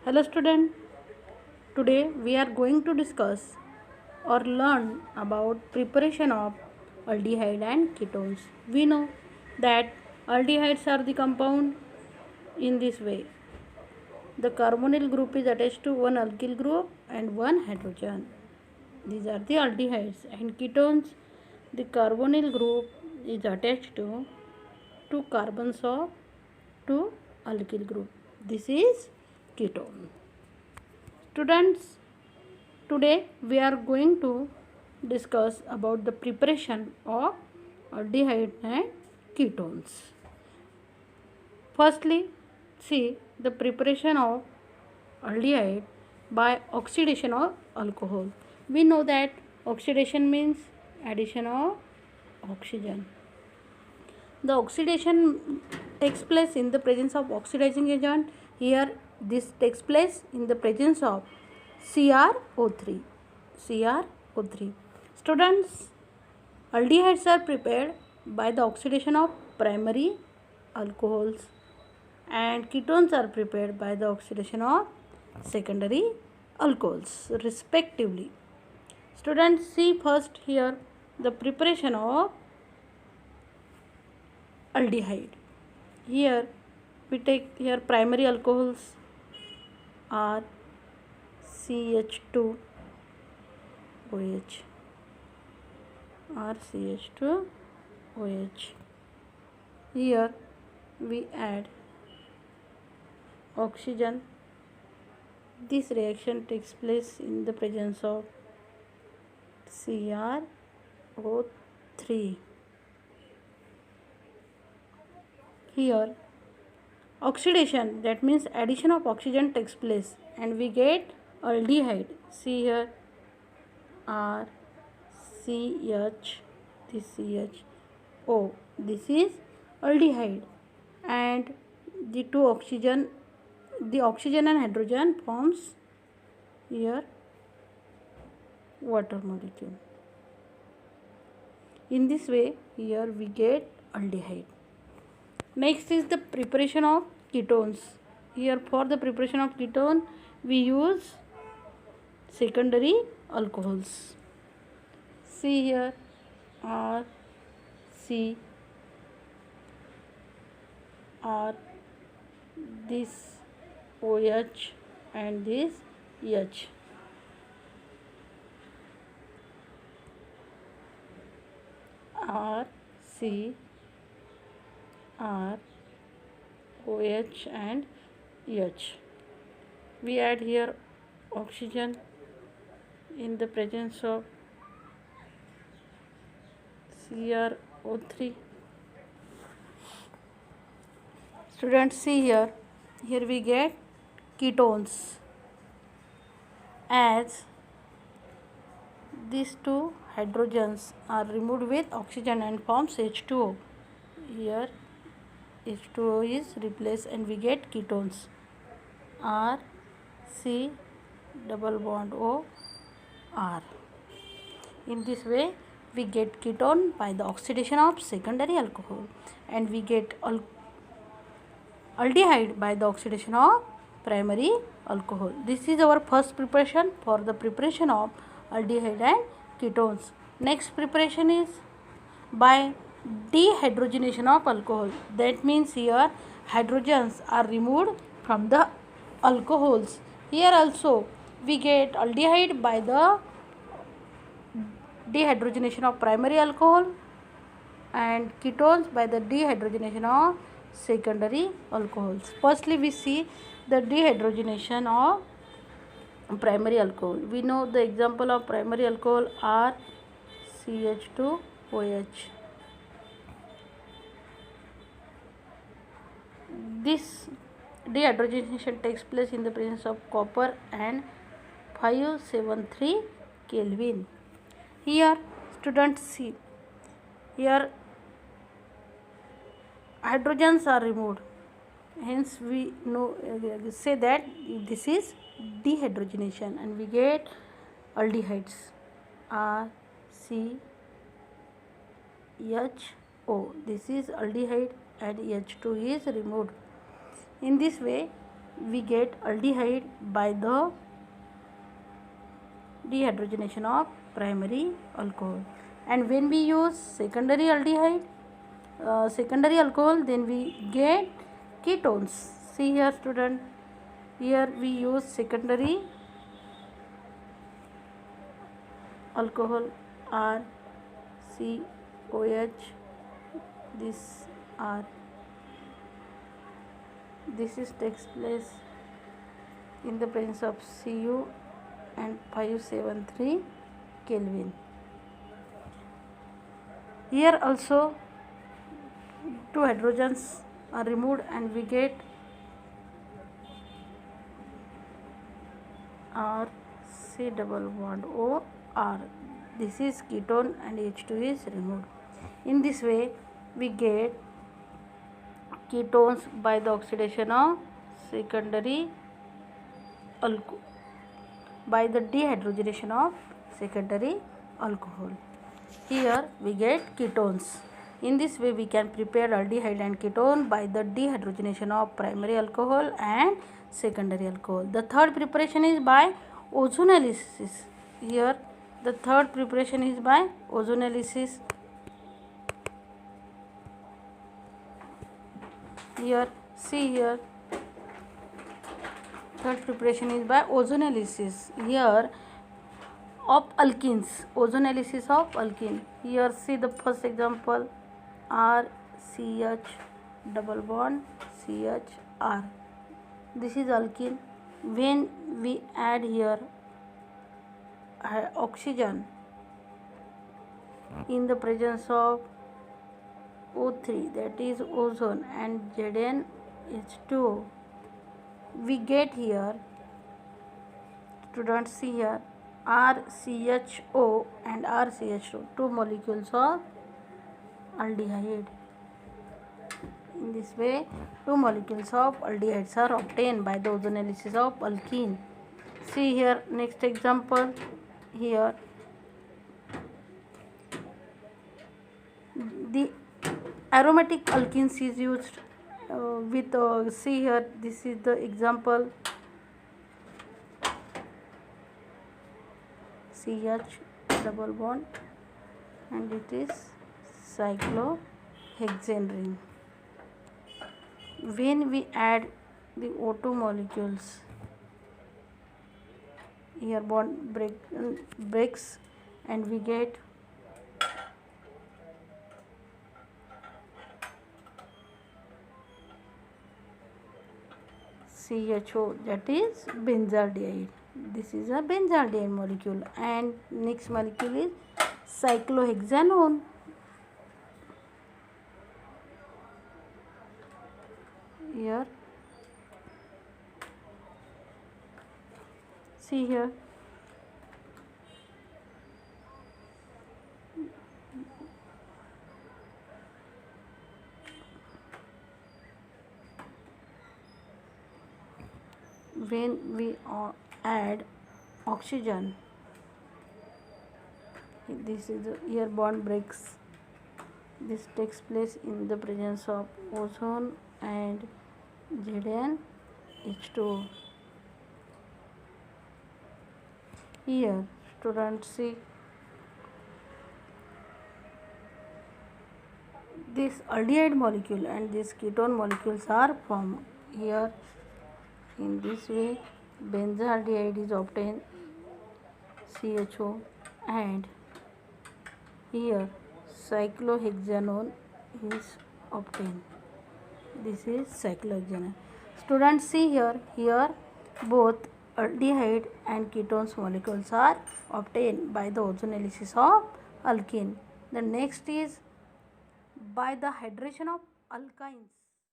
Hello student, today we are going to discuss or learn about preparation of aldehyde and ketones. We know that aldehydes are the compound in this way. The carbonyl group is attached to one alkyl group and one hydrogen. These are the aldehydes, and ketones, the carbonyl group is attached to two carbons of two alkyl group. This is ketone. Students, today we are going to discuss about the preparation of aldehyde and ketones. Firstly, see the preparation of aldehyde by oxidation of alcohol. We know that oxidation means addition of oxygen. The oxidation takes place in the presence of oxidizing agent. Here this takes place in the presence of CrO3. CrO3. Students, aldehydes are prepared by the oxidation of primary alcohols and ketones are prepared by the oxidation of secondary alcohols respectively. Students, see first here the preparation of aldehyde. Here we take here primary alcohols are CH2OH or CH2OH. Here we add oxygen. This reaction takes place in the presence of CrO3. Here oxidation, that means addition of oxygen, takes place and we get aldehyde. See here RCH, this CHO, this is aldehyde, and the oxygen and hydrogen forms here water molecule. In this way here we get aldehyde. Next is the preparation of ketones. Here for the preparation of ketone we use secondary alcohols. See here R, C, R, this OH and this H. R, C, R, OH and H. We add here oxygen in the presence of CrO3. Students, see here we get ketones as these two hydrogens are removed with oxygen and forms H2O. Here H2O is replaced and we get ketones R, C, double bond O, R. In this way we get ketone by the oxidation of secondary alcohol and we get aldehyde by the oxidation of primary alcohol. This is our first preparation for the preparation of aldehyde and ketones. Next preparation is by dehydrogenation of alcohol. That means here hydrogens are removed from the alcohols. Here also we get aldehyde by the dehydrogenation of primary alcohol and ketones by the dehydrogenation of secondary alcohols. Firstly we see the dehydrogenation of primary alcohol. We know the example of primary alcohol are CH2OH. This dehydrogenation takes place in the presence of copper and 573 Kelvin. Here students, see here hydrogens are removed, hence we know say that this is dehydrogenation and we get aldehydes R, C, H, O. This is aldehyde and H2 is removed. In this way we get aldehyde by the dehydrogenation of primary alcohol. And when we use secondary alcohol, then we get ketones. See here student, here we use secondary alcohol RCOH. This takes place in the presence of Cu and 573 Kelvin. Here also two hydrogens are removed and we get RC double bond O R. This is ketone and H2 is removed. In this way we get ketones by the oxidation of secondary alcohol, by the dehydrogenation of secondary alcohol. Here we get ketones. In this way we can prepare aldehyde and ketone by the dehydrogenation of primary alcohol and secondary alcohol. The third preparation is by ozonolysis. Here the third preparation is by ozonolysis. Here see here, third preparation is by ozonolysis. Here of alkenes, ozonolysis of alkene. Here see the first example, RCH double bond CHR. This is alkene. When we add here oxygen in the presence of O3, that is ozone, and ZnH2, we get here, students see here, RCHO and RCH2, two molecules of aldehyde. In this way, two molecules of aldehydes are obtained by the ozonolysis of alkene. See here next example. Here the aromatic alkenes is used with see here, this is the example, CH double bond and it is cyclohexane ring. When we add the O2 molecules, here bond breaks and we get CHO, that is benzaldehyde. This is a benzaldehyde molecule, and next molecule is cyclohexanone. Here see here, when we add oxygen, this is here bond breaks. This takes place in the presence of ozone and ZnH2. Here students see, this aldehyde molecule and this ketone molecules are formed. Here in this way benzaldehyde is obtained, CHO, and here cyclohexanone is obtained. This is cyclohexanone. Students see here both aldehyde and ketones molecules are obtained by the ozonolysis of alkene. The next is by the hydration of alkynes.